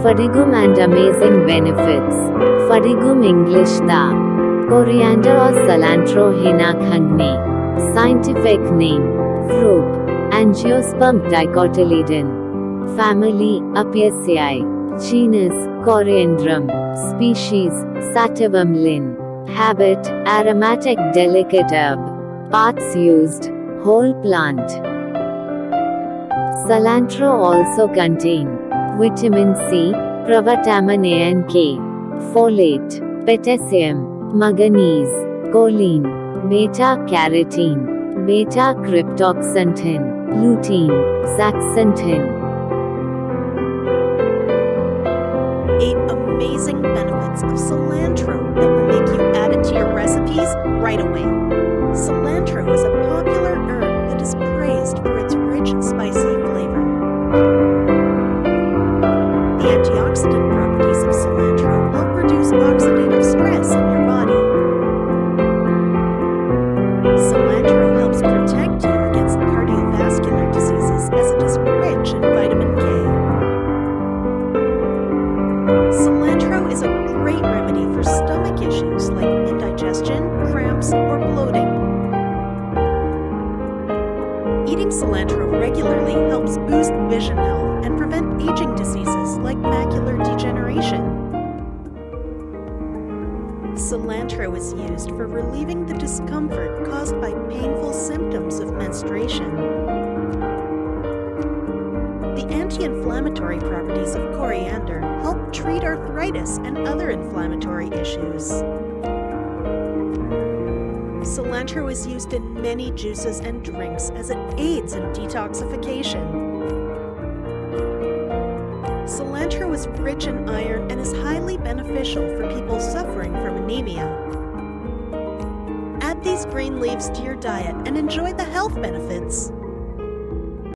Farigum and amazing benefits. Farigum English da. Coriander or cilantro Hinakhangni. Scientific name. Fruit. Angiosperm dicotyledon. Family, Apiaceae. Genus, Coriandrum. Species, Sativum linn. Habit, aromatic delicate herb. Parts used, whole plant. Cilantro also contain vitamin C, provitamin A and K, folate, potassium, manganese, choline, beta-carotene, beta-cryptoxanthin, lutein, zeaxanthin. 8 amazing benefits of cilantro that will make you add it to your recipes right away. Cilantro is a popular herb that is praised for its rich and spicy flavor. The antioxidant properties of cilantro help reduce oxidative stress in your body. Cilantro helps protect you against cardiovascular diseases as it is rich in vitamin K. Cilantro is a great remedy for stomach issues like indigestion, cramps, or bloating. Eating cilantro regularly helps boost vision health and prevent aging diseases like macular degeneration. Cilantro is used for relieving the discomfort caused by painful symptoms of menstruation. The anti-inflammatory properties of coriander help treat arthritis and other inflammatory issues. Cilantro is used in many juices and drinks as it aids in detoxification. Cilantro is rich in iron and is highly beneficial for people suffering from anemia. Add these green leaves to your diet and enjoy the health benefits.